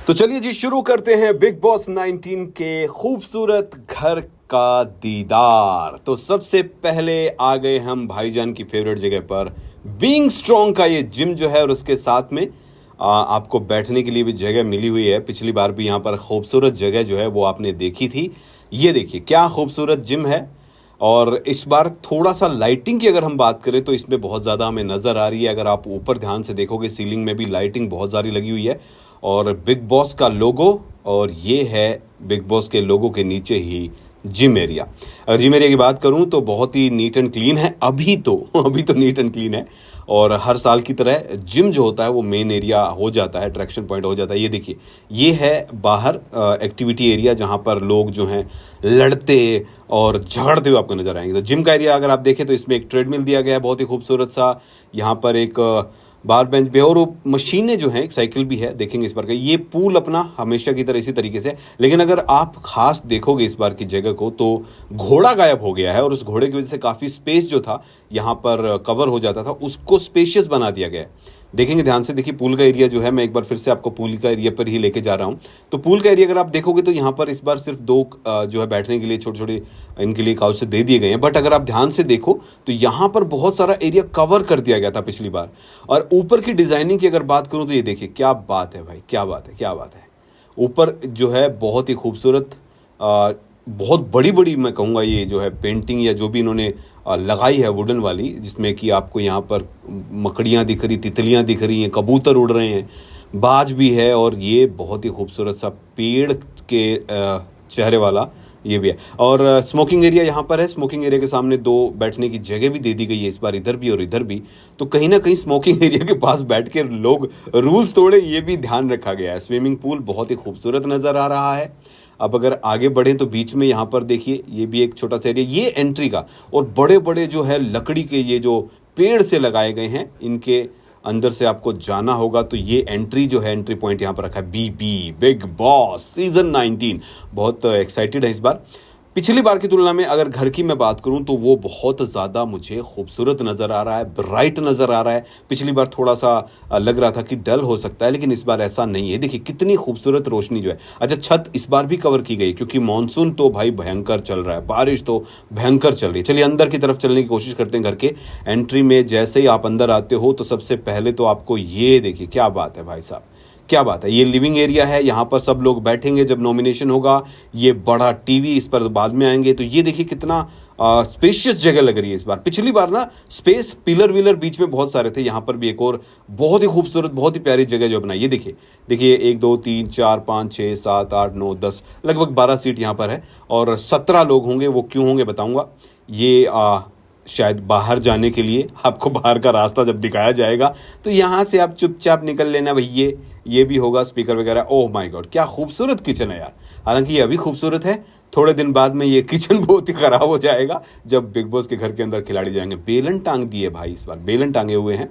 तो चलिए जी शुरू करते हैं बिग बॉस 19 के खूबसूरत घर का दीदार। तो सबसे पहले आ गए हम भाईजान की फेवरेट जगह पर, बीइंग स्ट्रॉन्ग का ये जिम जो है, और उसके साथ में आपको बैठने के लिए भी जगह मिली हुई है। पिछली बार भी यहाँ पर खूबसूरत जगह जो है वो आपने देखी थी। ये देखिए क्या खूबसूरत जिम है। और इस बार थोड़ा सा लाइटिंग की अगर हम बात करें तो इसमें बहुत ज़्यादा हमें नज़र आ रही है। अगर आप ऊपर ध्यान से देखोगे सीलिंग में भी लाइटिंग बहुत सारी लगी हुई है, और बिग बॉस का लोगो, और ये है बिग बॉस के लोगो के नीचे ही जिम एरिया। अगर जिम एरिया की बात करूं तो बहुत ही नीट एंड क्लीन है। अभी तो नीट एंड क्लीन है। और हर साल की तरह जिम जो होता है वो मेन एरिया हो जाता है, अट्रैक्शन पॉइंट हो जाता है। ये देखिए, ये है बाहर एक्टिविटी एरिया जहां पर लोग जो हैं लड़ते और झगड़ते हुए आपको नजर आएंगे। तो जिम का एरिया अगर आप देखें तो इसमें एक ट्रेडमिल दिया गया है बहुत ही खूबसूरत सा। यहाँ पर एक बार बेंच भी है, और वो मशीनें जो हैं, एक साइकिल भी है, देखेंगे इस बार का। ये पूल अपना हमेशा की तरह इसी तरीके से, लेकिन अगर आप खास देखोगे इस बार की जगह को तो घोड़ा गायब हो गया है, और उस घोड़े की वजह से काफ़ी स्पेस जो था यहाँ पर कवर हो जाता था, उसको स्पेशियस बना दिया गया है। देखेंगे ध्यान से, देखिए पूल का एरिया जो है, मैं एक बार फिर से आपको पूल का एरिया पर ही लेके जा रहा हूँ। तो पूल का एरिया अगर आप देखोगे तो यहाँ पर इस बार सिर्फ दो जो है बैठने के लिए छोटे छोटे इनके लिए काउच से दे दिए गए हैं। बट अगर आप ध्यान से देखो तो यहाँ पर बहुत सारा एरिया कवर कर दिया गया था पिछली बार। और ऊपर की डिजाइनिंग की अगर बात करूँ तो ये देखिए क्या बात है भाई, क्या बात है, क्या बात है। ऊपर जो है बहुत ही खूबसूरत, बहुत बड़ी बड़ी मैं कहूँगा ये जो है पेंटिंग या जो भी इन्होंने लगाई है वुडन वाली, जिसमें कि आपको यहाँ पर मकड़ियाँ दिख रही, तितलियाँ दिख रही हैं, कबूतर उड़ रहे हैं, बाज भी है, और ये बहुत ही खूबसूरत सा पेड़ के चेहरे वाला ये भी है। और स्मोकिंग एरिया यहाँ पर है। स्मोकिंग एरिया के सामने दो बैठने की जगह भी दे दी गई है इस बार, इधर भी और इधर भी। तो कहीं ना कहीं स्मोकिंग एरिया के पास बैठ के लोग रूल्स तोड़े, ये भी ध्यान रखा गया है। स्विमिंग पूल बहुत ही खूबसूरत नज़र आ रहा है। अब अगर आगे बढ़े तो बीच में यहाँ पर देखिए, ये भी एक छोटा सा एरिया, ये एंट्री का, और बड़े बड़े जो है लकड़ी के ये जो पेड़ से लगाए गए हैं, इनके अंदर से आपको जाना होगा। तो ये एंट्री जो है, एंट्री पॉइंट यहाँ पर रखा है बीबी, बिग बॉस सीजन 19। बहुत एक्साइटेड है इस बार। पिछली बार की तुलना में अगर घर की मैं बात करूं तो वो बहुत ज़्यादा मुझे खूबसूरत नज़र आ रहा है, ब्राइट नज़र आ रहा है। पिछली बार थोड़ा सा लग रहा था कि डल हो सकता है, लेकिन इस बार ऐसा नहीं है। देखिए कितनी खूबसूरत रोशनी जो है। अच्छा, छत इस बार भी कवर की गई, क्योंकि मानसून तो भाई भयंकर चल रहा है, बारिश तो भयंकर चल रही है। चलिए अंदर की तरफ चलने की कोशिश करते हैं। घर के एंट्री में जैसे ही आप अंदर आते हो तो सबसे पहले तो आपको ये देखिए, क्या बात है भाई साहब, क्या बात है। ये लिविंग एरिया है, यहाँ पर सब लोग बैठेंगे जब नॉमिनेशन होगा। ये बड़ा टीवी, इस पर बाद में आएंगे। तो ये देखिए कितना स्पेशियस जगह लग रही है इस बार। पिछली बार ना स्पेस पिलर विलर बीच में बहुत सारे थे, यहाँ पर भी एक और बहुत ही खूबसूरत, बहुत ही प्यारी जगह जो बनाई। ये देखिए, देखिए 1 2 3 4 5 6 7 8 9 10, लगभग 12 सीट यहाँ पर है, और 17 लोग होंगे। वो क्यों होंगे बताऊंगा। ये शायद बाहर जाने के लिए आपको बाहर का रास्ता जब दिखाया जाएगा तो यहाँ से आप चुपचाप निकल लेना भाई। ये भी होगा, स्पीकर वगैरह। ओह माय गॉड, क्या खूबसूरत किचन है यार। हालांकि ये अभी खूबसूरत है, थोड़े दिन बाद में ये किचन बहुत ही खराब हो जाएगा जब बिग बॉस के घर के अंदर खिलाड़ी जाएंगे। बेलन टांग दिए भाई, इस बार बेलन टांगे हुए हैं,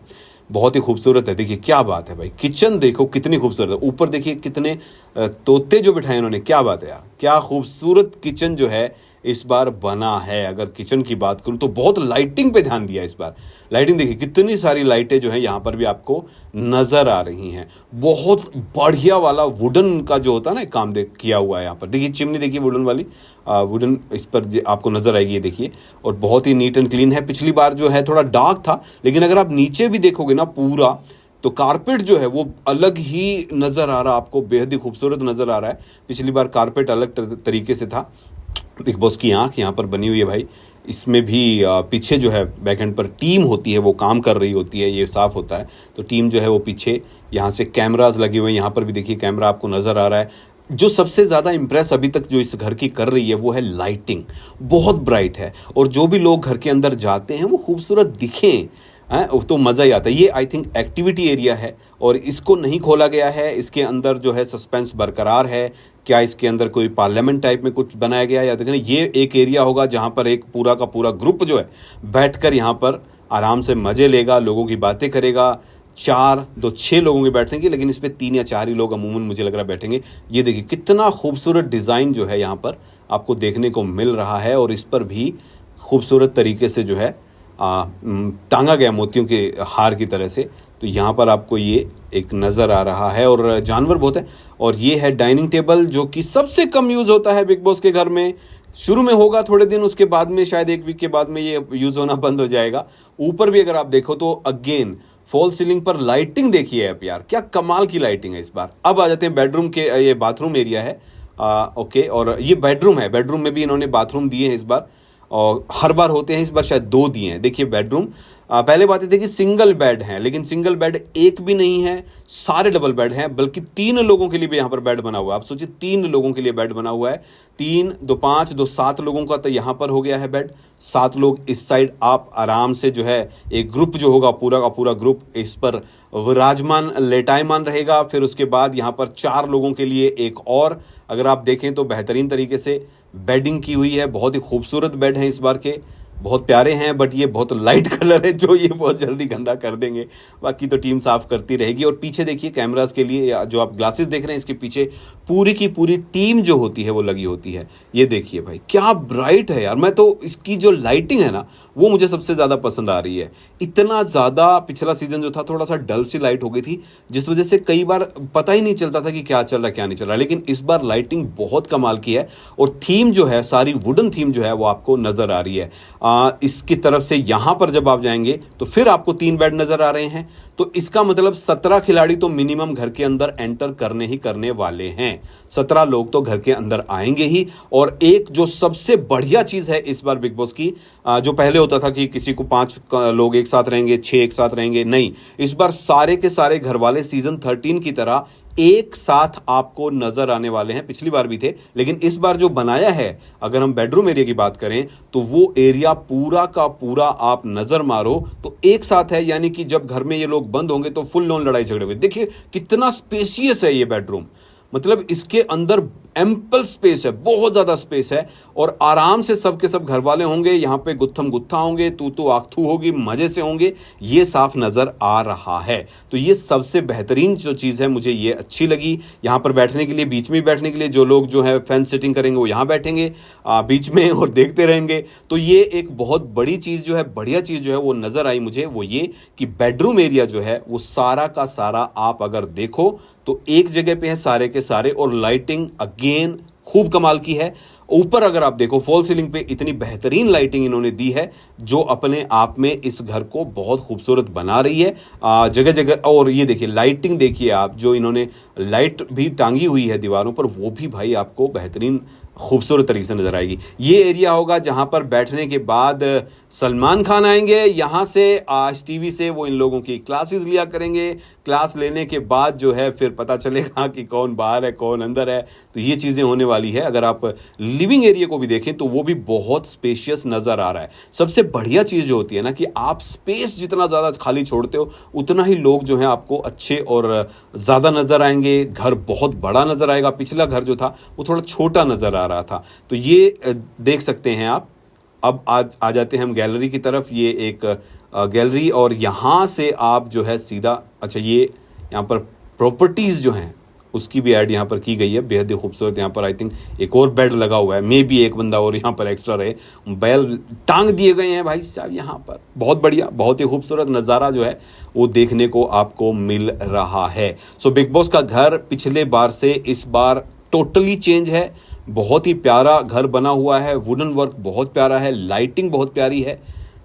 बहुत ही खूबसूरत है। देखिए क्या बात है भाई, किचन देखो कितनी खूबसूरत है। ऊपर देखिए कितने तोते जो बिठाए इन्होंने, क्या बात है यार, क्या खूबसूरत किचन जो है इस बार बना है। अगर किचन की बात करूं तो बहुत लाइटिंग पे ध्यान दिया इस बार। लाइटिंग देखिए, कितनी सारी लाइटें जो हैं यहाँ पर भी आपको नजर आ रही हैं। बहुत बढ़िया वाला वुडन का जो होता है ना काम किया हुआ है यहाँ पर। देखिए चिमनी देखिए वुडन वाली, वुडन इस पर आपको नजर आएगी, ये देखिए। और बहुत ही नीट एंड क्लीन है। पिछली बार जो है थोड़ा डार्क था, लेकिन अगर आप नीचे भी देखोगे ना पूरा, तो कारपेट जो है वो अलग ही नजर आ रहा है आपको, बेहद ही खूबसूरत नजर आ रहा है। पिछली बार कारपेट अलग तरीके से था। बिग बॉस की आंख यहाँ पर बनी हुई है भाई। इसमें भी पीछे जो है बैक एंड पर टीम होती है, वो काम कर रही होती है, ये साफ होता है। तो टीम जो है वो पीछे, यहाँ से कैमराज लगे हुए हैं, यहाँ पर भी देखिए कैमरा आपको नजर आ रहा है। जो सबसे ज़्यादा इम्प्रेस अभी तक जो इस घर की कर रही है वो है लाइटिंग, बहुत ब्राइट है। और जो भी लोग घर के अंदर जाते हैं वो खूबसूरत दिखें, तो मज़ा ही आता है। ये आई थिंक एक्टिविटी एरिया है, और इसको नहीं खोला गया है। इसके अंदर जो है सस्पेंस बरकरार है। क्या इसके अंदर कोई पार्लियामेंट टाइप में कुछ बनाया गया है या देखना, ये एक एरिया होगा जहाँ पर एक पूरा का पूरा ग्रुप जो है बैठकर यहाँ पर आराम से मज़े लेगा, लोगों की बातें करेगा। 6 लोगों के बैठने की, लेकिन इस पर 3 या 4 ही लोग अमूमन मुझे लग रहा है बैठेंगे। ये देखिए कितना खूबसूरत डिज़ाइन जो है यहाँ पर आपको देखने को मिल रहा है, और इस पर भी खूबसूरत तरीके से जो है टांगा गया मोतियों के हार की तरह से। तो यहाँ पर आपको ये एक नज़र आ रहा है और जानवर बहुत है। और ये है डाइनिंग टेबल जो कि सबसे कम यूज़ होता है बिग बॉस के घर में। शुरू में होगा थोड़े दिन, उसके बाद में शायद 1 वीक के बाद में ये यूज़ होना बंद हो जाएगा। ऊपर भी अगर आप देखो तो अगेन फॉल सीलिंग पर लाइटिंग देखिए आप यार, क्या कमाल की लाइटिंग है इस बार। अब आ जाते हैं बेडरूम के, ये बाथरूम एरिया है। ओके, और ये बेडरूम है, बेडरूम में भी इन्होंने बाथरूम दिए हैं इस बार, और हर बार होते हैं, इस बार शायद 2 दिए हैं। देखिए बेडरूम, पहले बात ये थी कि सिंगल बेड है, लेकिन सिंगल बेड एक भी नहीं है, सारे डबल बेड हैं, बल्कि 3 लोगों के लिए भी यहाँ पर बेड बना हुआ है। आप सोचिए 3 लोगों के लिए बेड बना हुआ है, 3 2 5 2 7 लोगों का तो यहाँ पर हो गया है बेड। 7 लोग इस साइड, आप आराम से जो है एक ग्रुप जो होगा पूरा का पूरा ग्रुप इस पर विराजमान लेटायमान रहेगा। फिर उसके बाद यहाँ पर 4 लोगों के लिए एक और, अगर आप देखें तो बेहतरीन तरीके से बेडिंग की हुई है। बहुत ही खूबसूरत बेड है इस बार के, बहुत प्यारे हैं, बट ये बहुत लाइट कलर है जो ये बहुत जल्दी गंदा कर देंगे। बाकी तो टीम साफ करती रहेगी। और पीछे देखिए कैमरास के लिए जो आप ग्लासेस देख रहे हैं, इसके पीछे पूरी की पूरी टीम जो होती है वो लगी होती है। ये देखिए भाई क्या ब्राइट है यार, मैं तो इसकी जो लाइटिंग है ना वो मुझे सबसे ज़्यादा पसंद आ रही है। इतना ज़्यादा पिछला सीजन जो था थोड़ा सा डल सी लाइट हो गई थी, जिस वजह से कई बार पता ही नहीं चलता था कि क्या चल रहा है क्या नहीं चल रहा, लेकिन इस बार लाइटिंग बहुत कमाल की है। और थीम जो है सारी वुडन थीम जो है वो आपको नज़र आ रही है। इसकी तरफ से यहां पर जब आप जाएंगे तो फिर आपको 3 बेड नजर आ रहे हैं। तो इसका मतलब 17 खिलाड़ी तो मिनिमम घर के अंदर एंटर करने ही करने वाले हैं। 17 लोग तो घर के अंदर आएंगे ही। और एक जो सबसे बढ़िया चीज है इस बार बिग बॉस की, जो पहले होता था कि किसी को 5 लोग एक साथ रहेंगे, 6 एक साथ रहेंगे, नहीं, इस बार सारे के सारे घर वाले सीजन 13 की तरह एक साथ आपको नजर आने वाले हैं। पिछली बार भी थे, लेकिन इस बार जो बनाया है, अगर हम बेडरूम एरिया की बात करें तो वो एरिया पूरा का पूरा आप नजर मारो तो एक साथ है। यानी कि जब घर में ये लोग बंद होंगे तो फुल ऑन लड़ाई झगड़े हुए। देखिए कितना स्पेशियस है ये बेडरूम, मतलब इसके अंदर एम्पल स्पेस है, बहुत ज्यादा स्पेस है। और आराम से सब के सब घर वाले होंगे, यहाँ पे गुत्थम गुत्था होंगे, तू आखथू होगी, मजे से होंगे, ये साफ नजर आ रहा है। तो ये सबसे बेहतरीन जो चीज है मुझे ये अच्छी लगी। यहाँ पर बैठने के लिए, बीच में बैठने के लिए जो लोग जो है फैन सिटिंग करेंगे वो यहाँ बैठेंगे बीच में और देखते रहेंगे। तो ये एक बहुत बड़ी चीज जो है, बढ़िया चीज जो है वो नजर आई मुझे, वो ये कि बेडरूम एरिया जो है वो सारा का सारा आप अगर देखो तो एक जगह पे है सारे के सारे। और लाइटिंग अगेन खूब कमाल की है। ऊपर अगर आप देखो फॉल सीलिंग पे इतनी बेहतरीन लाइटिंग इन्होंने दी है जो अपने आप में इस घर को बहुत खूबसूरत बना रही है जगह जगह। और ये देखिए लाइटिंग देखिए आप, जो इन्होंने लाइट भी टांगी हुई है दीवारों पर, वो भी भाई आपको बेहतरीन खूबसूरत तरीके से नजर आएगी। ये एरिया होगा जहां पर बैठने के बाद सलमान खान आएंगे, यहां से आज टीवी से वो इन लोगों की क्लासेस लिया करेंगे। क्लास लेने के बाद जो है फिर पता चलेगा कि कौन बाहर है कौन अंदर है। तो ये चीजें होने वाली है। अगर आप लिविंग एरिया को भी देखें तो वो भी बहुत स्पेशियस नजर आ रहा है। सबसे बढ़िया चीज जो होती है ना कि आप स्पेस जितना ज्यादा खाली छोड़ते हो उतना ही लोग जो है आपको अच्छे और ज्यादा नजर आएंगे। घर बहुत बड़ा नजर आएगा, पिछला घर जो था वो थोड़ा छोटा नजर आ रहा था। तो ये देख सकते हैं आप। अब आज आ जाते हैं हम गैलरी की तरफ। ये एक गैलरी, और यहाँ से आप जो है सीधा, अच्छा ये यहाँ पर प्रॉपर्टीज जो हैं उसकी भी ऐड यहाँ पर की गई है, बेहद ही खूबसूरत। यहाँ पर आई थिंक एक और बेड लगा हुआ है, मे बी एक बंदा और यहाँ पर एक्स्ट्रा रहे। बैल टांग दिए गए हैं भाई साहब यहाँ पर, बहुत बढ़िया, बहुत ही खूबसूरत नज़ारा जो है वो देखने को आपको मिल रहा है। सो बिग बॉस का घर पिछले बार से इस बार टोटली चेंज है। बहुत ही प्यारा घर बना हुआ है, वुडन वर्क बहुत प्यारा है, लाइटिंग बहुत प्यारी है।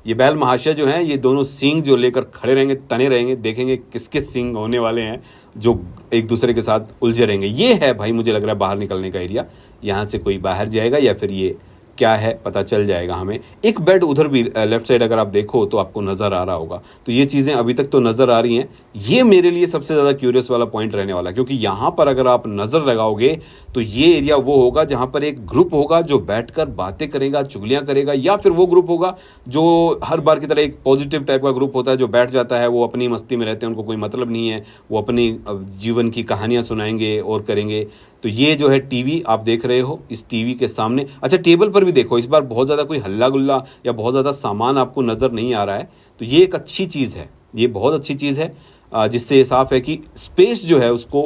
ये बैल महाशय जो हैं ये दोनों सींग जो लेकर खड़े रहेंगे, तने रहेंगे, देखेंगे किसके सींग होने वाले हैं जो एक दूसरे के साथ उलझे रहेंगे। ये है भाई मुझे लग रहा है बाहर निकलने का एरिया। यहाँ से कोई बाहर जाएगा या फिर ये क्या है पता चल जाएगा हमें। एक बेड उधर भी लेफ्ट साइड अगर आप देखो तो आपको नज़र आ रहा होगा। तो ये चीज़ें अभी तक तो नज़र आ रही हैं। ये मेरे लिए सबसे ज़्यादा क्यूरियस वाला पॉइंट रहने वाला है, क्योंकि यहाँ पर अगर आप नज़र लगाओगे तो ये एरिया वो होगा जहाँ पर एक ग्रुप होगा जो बैठकर बातें करेगा, चुगलियाँ करेगा, या फिर वो ग्रुप होगा जो हर बार की तरह एक पॉजिटिव टाइप का ग्रुप होता है जो बैठ जाता है, वो अपनी मस्ती में रहते हैं, उनको कोई मतलब नहीं है, वो अपनी जीवन की कहानियाँ सुनाएंगे और करेंगे। तो ये जो है टीवी आप देख रहे हो, इस टीवी के सामने, अच्छा टेबल पर भी देखो, इस बार बहुत ज़्यादा कोई हल्ला गुल्ला या बहुत ज़्यादा सामान आपको नज़र नहीं आ रहा है। तो ये एक अच्छी चीज़ है, ये बहुत अच्छी चीज़ है, जिससे ये साफ है कि स्पेस जो है उसको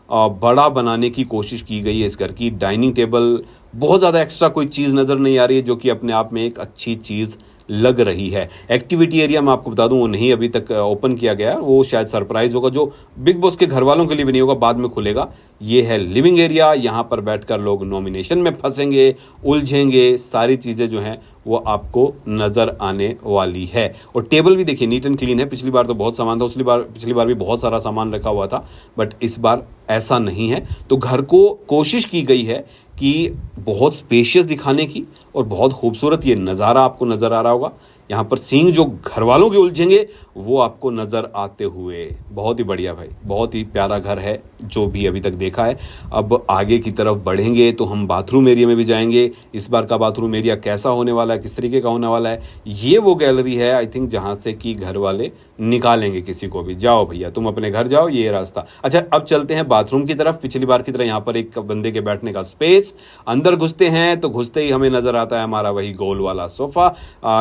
बड़ा बनाने की कोशिश की गई है इस घर की। डाइनिंग टेबल बहुत ज़्यादा एक्स्ट्रा कोई चीज़ नज़र नहीं आ रही है, जो कि अपने आप में एक अच्छी चीज़ लग रही है। एक्टिविटी एरिया मैं आपको बता दूं वो नहीं अभी तक ओपन किया गया, वो शायद सरप्राइज होगा, जो बिग बॉस के घर वालों के लिए भी नहीं होगा, बाद में खुलेगा। ये है लिविंग एरिया, यहाँ पर बैठकर लोग नॉमिनेशन में फंसेंगे, उलझेंगे, सारी चीज़ें जो हैं वो आपको नज़र आने वाली है। और टेबल भी देखिए नीट एंड क्लीन है। पिछली बार तो बहुत सामान था, पिछली बार भी बहुत सारा सामान रखा हुआ था, बट इस बार ऐसा नहीं है। तो घर को कोशिश की गई है कि बहुत स्पेशियस दिखाने की, और बहुत खूबसूरत ये नज़ारा आपको नज़र आ रहा होगा। यहाँ पर सीन जो घर वालों के उलझेंगे वो आपको नज़र आते हुए, बहुत ही बढ़िया भाई, बहुत ही प्यारा घर है जो भी अभी तक देखा है। अब आगे की तरफ बढ़ेंगे तो हम बाथरूम एरिया में भी जाएंगे। इस बार का बाथरूम एरिया कैसा होने वाला है, किस तरीके का होने वाला है, ये वो गैलरी है आई थिंक जहाँ से कि घर वाले निकालेंगे किसी को भी। जाओ भैया तुम अपने घर जाओ, ये रास्ता। अच्छा अब चलते हैं बाथरूम की तरफ। पिछली बार की तरह यहाँ पर एक बंदे के बैठने का स्पेस। अंदर घुसते हैं तो घुसते ही हमें नज़र आता है हमारा वही गोल वाला सोफ़ा।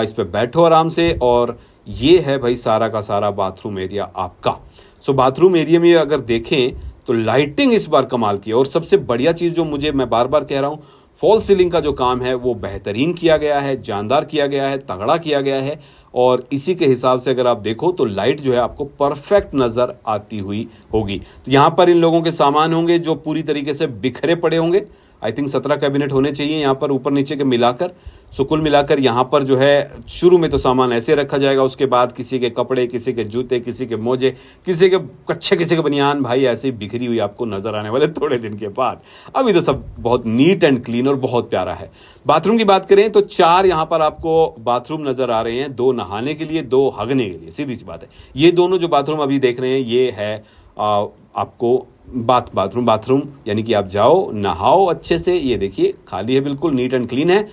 इस पर बैठो आराम से, और ये है भाई सारा का सारा बाथरूम एरिया आपका। सो बाथरूम एरिया में अगर देखें तो लाइटिंग इस बार कमाल की है। और सबसे बढ़िया चीज़ जो मुझे, मैं बार बार कह रहा हूँ, फॉल सीलिंग का जो काम है वो बेहतरीन किया गया है, जानदार किया गया है, तगड़ा किया गया है। और इसी के हिसाब से अगर आप देखो तो लाइट जो है आपको परफेक्ट नज़र आती हुई होगी। तो यहाँ पर इन लोगों के सामान होंगे जो पूरी तरीके से बिखरे पड़े होंगे। आई थिंक 17 कैबिनेट होने चाहिए यहाँ पर ऊपर नीचे के मिलाकर। सो कुल मिलाकर यहाँ पर जो है शुरू में तो सामान ऐसे रखा जाएगा, उसके बाद किसी के कपड़े, किसी के जूते, किसी के मोजे, किसी के कच्छे, किसी के बनियान, भाई ऐसे ही बिखरी हुई आपको नजर आने वाले थोड़े दिन के बाद। अभी तो सब बहुत नीट एंड क्लीन और बहुत प्यारा है। बाथरूम की बात करें तो 4 यहाँ पर आपको बाथरूम नजर आ रहे हैं, 2 नहाने के लिए, 2 हगने के लिए। सीधी सी बात है, ये दोनों जो बाथरूम अभी देख रहे हैं ये है आपको बाथरूम, यानी कि आप जाओ नहाओ अच्छे से। ये देखिए खाली है, बिल्कुल नीट एंड क्लीन है।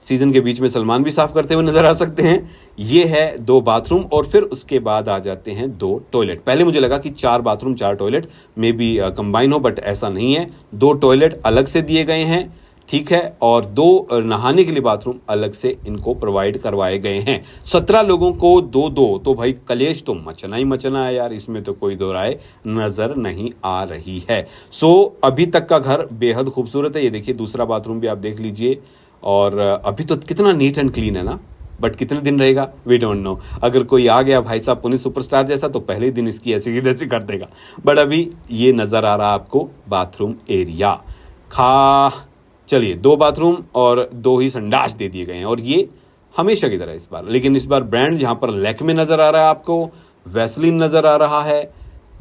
सीजन के बीच में सलमान भी साफ करते हुए नजर आ सकते हैं। ये है 2 बाथरूम, और फिर उसके बाद आ जाते हैं 2 टॉयलेट। पहले मुझे लगा कि 4 बाथरूम 4 टॉयलेट में भी कंबाइन हो, बट ऐसा नहीं है। 2 टॉयलेट अलग से दिए गए हैं, ठीक है, और 2 नहाने के लिए बाथरूम अलग से इनको प्रोवाइड करवाए गए हैं। 17 लोगों को 2-2, तो भाई कलेश तो मचना ही मचना है यार, इसमें तो कोई दो राय नजर नहीं आ रही है। सो अभी तक का घर बेहद खूबसूरत है। ये देखिए दूसरा बाथरूम भी आप देख लीजिए, और अभी तो कितना नीट एंड क्लीन है ना, बट कितने दिन रहेगा वी डोंट नो। अगर कोई आ गया भाई साहब पुनीत सुपरस्टार जैसा तो पहले ही दिन इसकी ऐसी की तैसी कर देगा। बट अभी ये नजर आ रहा है आपको बाथरूम एरिया। चलिए 2 बाथरूम और 2 ही संडास दे दिए गए हैं, और ये हमेशा की तरह इस बार। लेकिन इस बार ब्रांड जहाँ पर लैक्मे नज़र आ रहा है आपको, वैसलीन नज़र आ रहा है।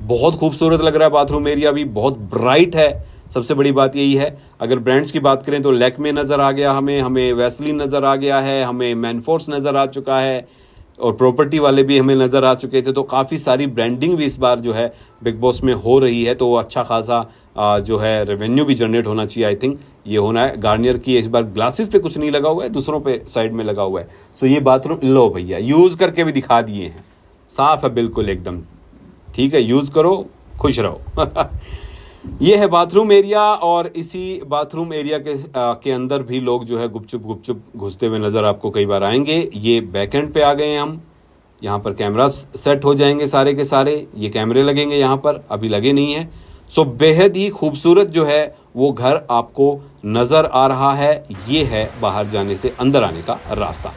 बहुत खूबसूरत लग रहा है बाथरूम एरिया भी, बहुत ब्राइट है। सबसे बड़ी बात यही है, अगर ब्रांड्स की बात करें तो लैक्मे नज़र आ गया हमें वैसलीन नज़र आ गया है, हमें मैनफोर्स नज़र आ चुका है, और प्रॉपर्टी वाले भी हमें नज़र आ चुके थे। तो काफ़ी सारी ब्रांडिंग भी इस बार जो है बिग बॉस में हो रही है, तो अच्छा खासा जो है रेवेन्यू भी जनरेट होना चाहिए। आई थिंक ये होना है। गार्नियर की इस बार ग्लासेस पे कुछ नहीं लगा हुआ है, दूसरों पे साइड में लगा हुआ है। सो ये बाथरूम लो भैया, यूज़ करके भी दिखा दिए हैं, साफ है बिल्कुल एकदम, ठीक है, यूज़ करो खुश रहो। ये है बाथरूम एरिया, और इसी बाथरूम एरिया के अंदर भी लोग जो है गुपचुप घुसते हुए नज़र आपको कई बार आएंगे। ये बैक एंड पे आ गए हैं हम, यहाँ पर कैमरा सेट हो जाएंगे सारे के सारे, ये कैमरे लगेंगे यहाँ पर, अभी लगे नहीं हैं। सो बेहद ही खूबसूरत जो है वो घर आपको नज़र आ रहा है। ये है बाहर जाने से अंदर आने का रास्ता।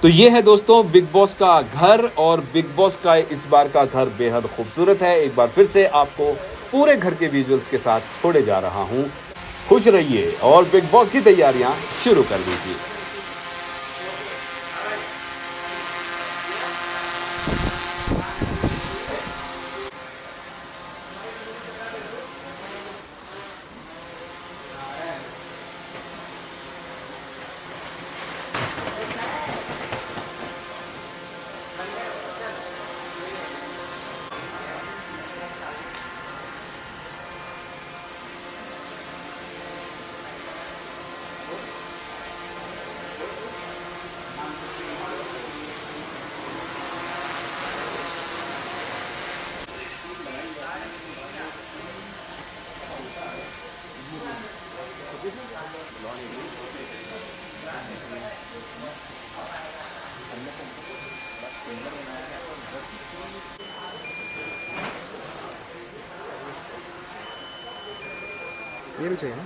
तो ये है दोस्तों बिग बॉस का घर, और बिग बॉस का इस बार का घर बेहद खूबसूरत है। एक बार फिर से आपको पूरे घर के विजुअल्स के साथ छोड़े जा रहा हूं। खुश रहिए और बिग बॉस की तैयारियां शुरू कर दीजिए। ये भी चाहिए ना।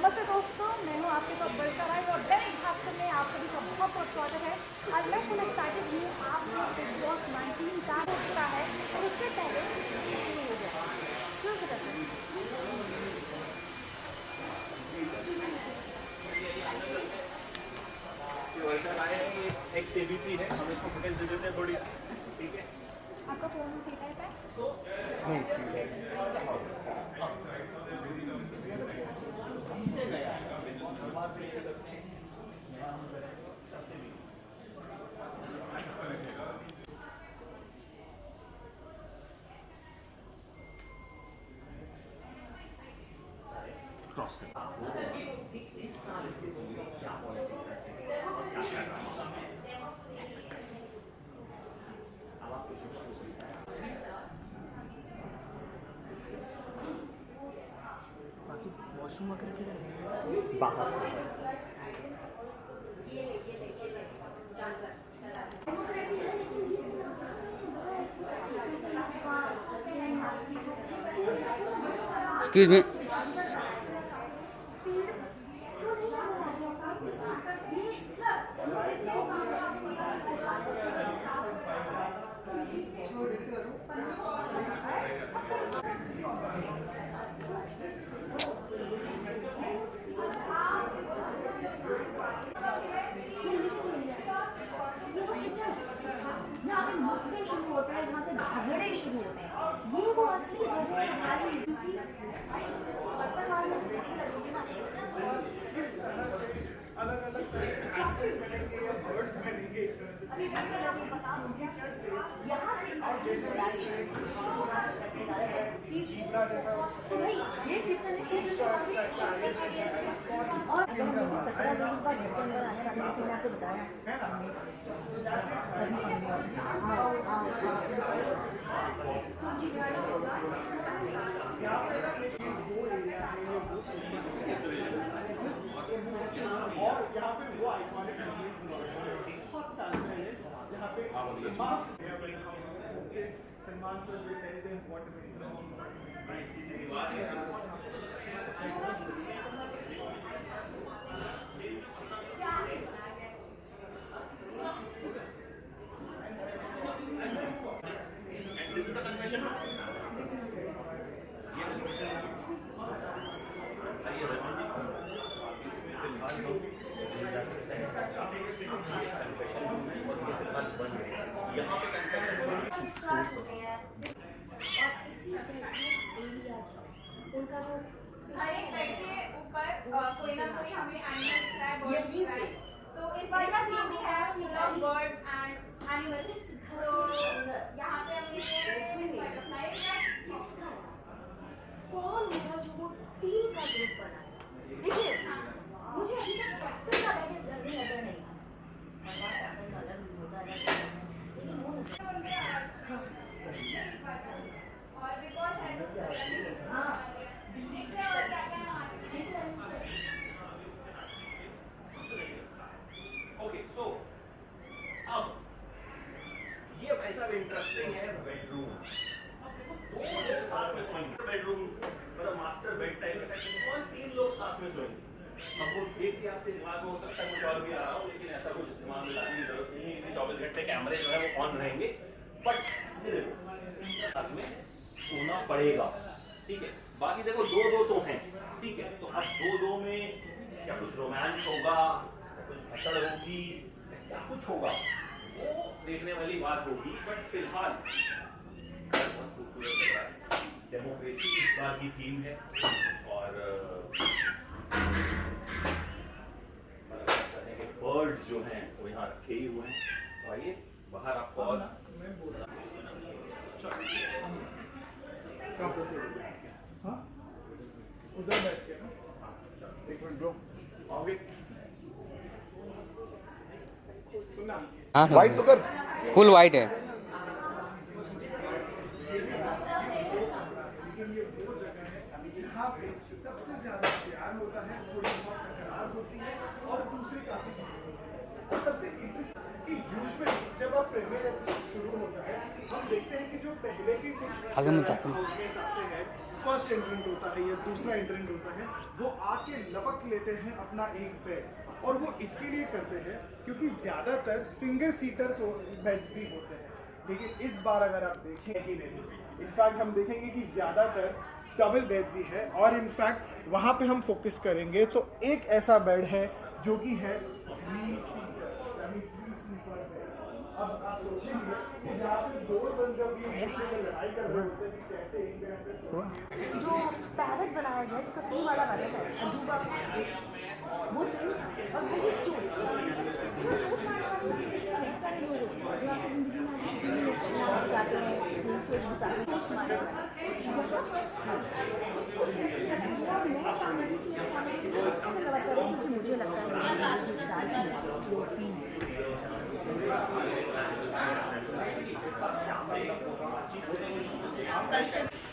नमस्ते दोस्तों, मैं हूँ आपके साथ वर्षा राय और दैनिक भास्कर में आप सभी का बहुत बहुत स्वागत है। आज मैं फुल एक्साइटेड हूँ। आप लोग बिग बॉस 19 का हो चुका है और उससे पहले शुरू हो गया। शुरू से करते हैं। वर्षा राय एक CVP है, हम इसको फुटेज दे देते हैं थोड़ी सी, ठीक है? आपका फोन ठीक है? नहीं क्रॉस कर इस साल इसके क्या पॉलिटिक्स है, क्या कर रहा हूँ अब आप कुछ बाकी वॉशरूम वगैरह के बाहर एक्सक्यूज मी झगड़े शुरू होते हैं। ये वो असली झगड़े अलग अलग तरह के बनेंगे या बर्ड्स बनेंगे एक तरह से उनके क्या ट्रेड्स और जैसे ज़ीब्रा जैसा तो भाई ये किचन है और अगर हम 17 लोग इस बार घर के अंदर आने वाले हैं, जैसे मैंने आपको बताया है ना यहाँ पे ना देखिए वो एरिया है वो और यहाँ पे वो आइकॉनिक बहुत साल पहले जहाँ पे सलमान सर भी कहते हैं व्हाट उनका जो हर एक बेड के ऊपर कोई ना कोई हमें एनिमल दिखता है, बर्ड दिखता है। तो इस बार का थीम भी है full of birds and animals. तो यहाँ पे हमने बटरफ्लाई कौन होगा जो वो टीम का ग्रुप बनाए। देखिए मुझे अभी तक कैप्टन का बैलेंस करने नजर नहीं आया। कैप्टन का अलग होता है लेकिन वो नजर और बिकॉज हाँ देखते हैं और क्या क्या ओके सो अब ये वैसा भी इंटरेस्टिंग है बेडरूम। अब देखो दो लोग साथ में सोएंगे बेडरूम मतलब मास्टर बेड टाइप है और 3 लोग साथ में सोएंगे। अब वो देख के आपके दिमाग में हो सकता है कुछ और भी आ रहा हो, लेकिन ऐसा कुछ दिमाग में लाने की जरूरत नहीं है कि 24 घंटे कैमरे जो है वो ऑन रहेंगे। बट ये देखो साथ में सोना पड़ेगा, ठीक है। बाकी देखो दो दो तो हैं, ठीक है। तो अब दो दो में क्या कुछ रोमांस होगा, कुछ भसड़ होगी, क्या कुछ होगा वो देखने वाली बात होगी। बट फिलहाल बहुत खूबसूरत लग रहा है। डेमोक्रेसी इस बार की थीम है और बर्ड्स जो हैं वो यहाँ रखे ही हुए हैं। तो आइए बाहर आपको और हाँ उधर बैठ के ना एक मिनट ब्रो आओगे सुनना हाँ वाइट तो कर फुल वाइट है। जहाँ पे सबसे ज्यादा प्यार होता है, थोड़ी बहुत तकरार होती है और दूसरी काफी चीजें होती हैं। और सबसे इंटरेस्टिंग कि यूजुअली जब आप प्रीमियर एपिसोड शुरू होता है हम देखते हैं कि जो पहले के कुछ आगे मत जा। हाउसमेट्स आते हैं फर्स्ट एंट्रेंट होता है या दूसरा एंट्रेंट होता है, वो आके लपक लेते हैं अपना एक बेड। और वो इसके लिए करते हैं क्योंकि ज़्यादातर सिंगल सीटर्स बेड्स भी होते हैं, लेकिन इस बार अगर आप देखें ही नहीं, इनफैक्ट हम देखेंगे कि ज़्यादातर डबल बेड्स ही है। और इनफैक्ट वहाँ पे हम फोकस करेंगे तो एक ऐसा बेड है जो कि है 3 सीटर, यानी 3 स्लीपर बेड। अब आप सोचेंगे कि जहाँ पे दो बंद जब ये एक दूसरे में लड़ाई कर रहे होते हैं कि कैसे एक बेड पे सोएंगे। जो पैरेट बनाया गया है, जिसका सिंह वाला पैरेट है, अजूबा, वो सिंह और वो भी चोट मारने वाली बहुत सारे लोग होते हैं जो आपकी जिंदगी में आगे जाते हैं, चोट मारने और मैं चाहूँगी कि ये खाना अच्छे से कवर करें, क्योंकि मुझे लगता है कि ये सारी प्रोटीन है।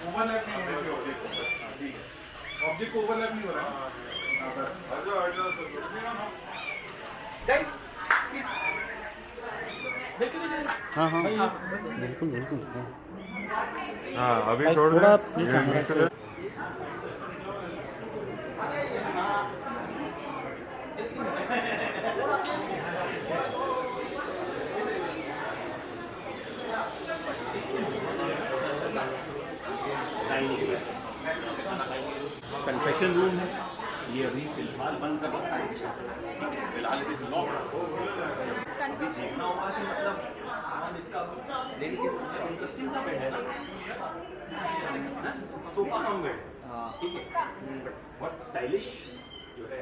ओवरलैप नहीं होने चाहिए ऑब्जेक्ट को ओवरलैप नहीं हो रहा है बस गाइस प्लीज हाँ हाँ बिल्कुल बिल्कुल हाँ अभी थोड़ा कैमरा से कन्फेक्शन रूम है, ये अभी फिलहाल बंद कर रखा है, फिलहाल इट इज लॉक्ड। मतलब इसका इंटरेस्टिंग का बेड है ना, सोफा कम बेड, ठीक है, बट व्हाट स्टाइलिश जो है।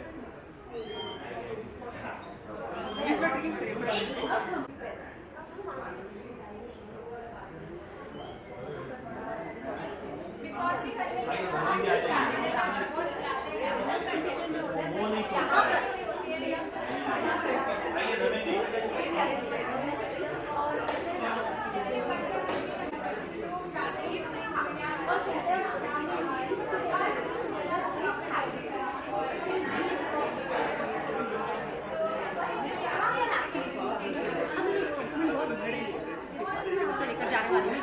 लेकर जाने वाली हूँ।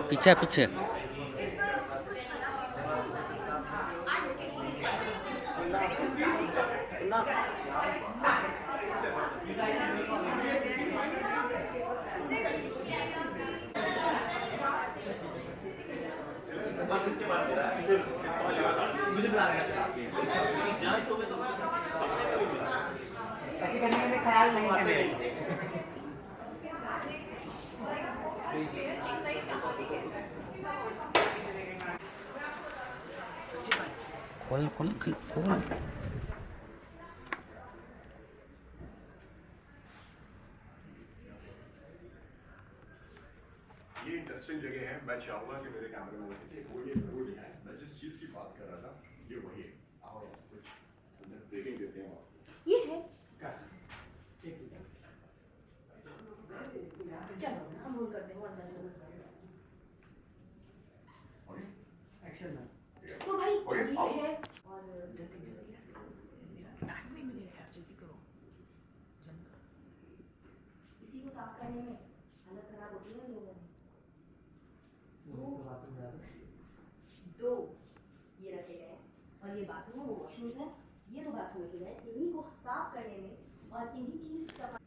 पीछे पीछे बस इसके बाद मेरा मुझे बुला रहा है जाए तो मैं तो ऐसे करने में ख्याल नहीं करना। खोल खोल खोल ये इंटरेस्टिंग जगह है। मैं चाहूंगा कि मेरे कैमरे में वो ये जरूर दिखाएं। मैं जिस चीज की बात कर रहा था ये वही है। आओ कुछ अंदर ब्रेकिंग देते हैं आपको। ये है, चलो हम रोल करते हैं अंदर। एक्शन ना तो भाई ये है, और जल्दी जल्दी ऐसे मेरा टाइम नहीं मिलेगा यार, जल्दी करो। इसी को साफ करने में हालत खराब होती है लोगों की। दो ये रखे गए हैं और ये बाथरूम वो वॉशरूम्स है, ये दो बाथरूम रखे गए, इन्हीं को साफ करने में और इन्हीं की सफाई।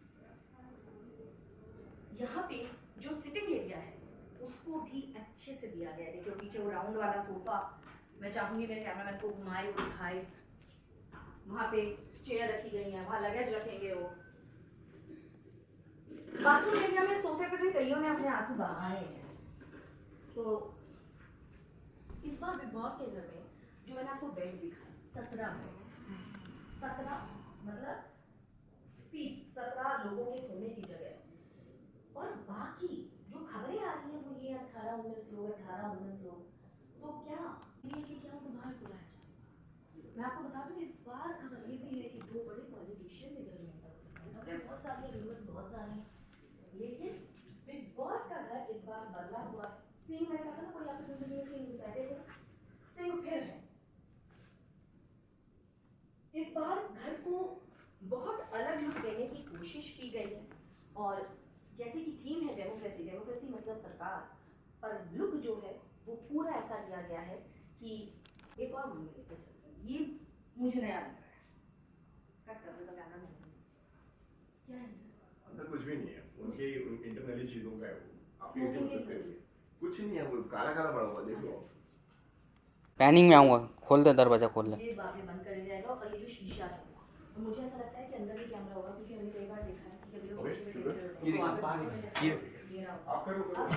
यहाँ पे जो सिटिंग एरिया है उसको भी अच्छे से दिया गया है। देखिए पीछे वो राउंड वाला सोफा, मैं चाहूँगी मेरे कैमरामैन को घुमाए और दिखाए। वहाँ पे चेयर रखी गई है, वहाँ लगेज रखेंगे वो। बाथरूम एरिया में सोफे पे भी कईयों ने अपने आंसू बहाए हैं। तो इस बार बिग बॉस के घर में जो मैंने आपको बेड दिखाया 17 बेड, 17 मतलब सीट, 17 लोगों के सोने की जगह। और बाकी जो खबरें आ रही हैं वो ये 18-19 लोग, 18-19 लोग, तो क्या ये कि क्या उनको बाहर सुलाया जाए। मैं आपको बता दूं इस बार खबर ये भी है कि 2 बड़े पॉलिटिशियन भी घर में पे बहुत सारे व्यूअर्स बहुत सारे हैं, लेकिन बिग बॉस का घर इस बार बदला हुआ है। सिंह, मैंने कहा था ना कोई आपकी जिंदगी में सिंह घुसा देगा, सिंह फिर है। इस बार घर को बहुत अलग लुक देने की कोशिश की गई है और जैसे कि थीम है डेमोक्रेसी, डेमोक्रेसी मतलब सरकार, पर लुक जो है वो पूरा ऐसा दिया गया है कि एक और रूम में लेके चलते हैं। ये मुझे नया लग रहा है। कट कर दो कैमरा में। क्या है? अंदर कुछ भी नहीं है, उनके इंटरनली चीजों का है वो, आप कैसे Smoking हो सकते है। हैं? कुछ नहीं है, वो काला काला पड़ा हुआ देख लो। पैनिंग में आऊँगा, खोल दे दरवाज़ा, खोल दे। ये बातें बंद कर जाएगा और ये जो शीशा है तो मुझे ऐसा लगता है कि अंदर भी कैमरा होगा, क्योंकि हमने कई बार देखा है कि जब लोग ओके, शीशे में शुगर? देखते हैं, ये देखो, तो वहाँ पे ये ये रहा। आप करो अब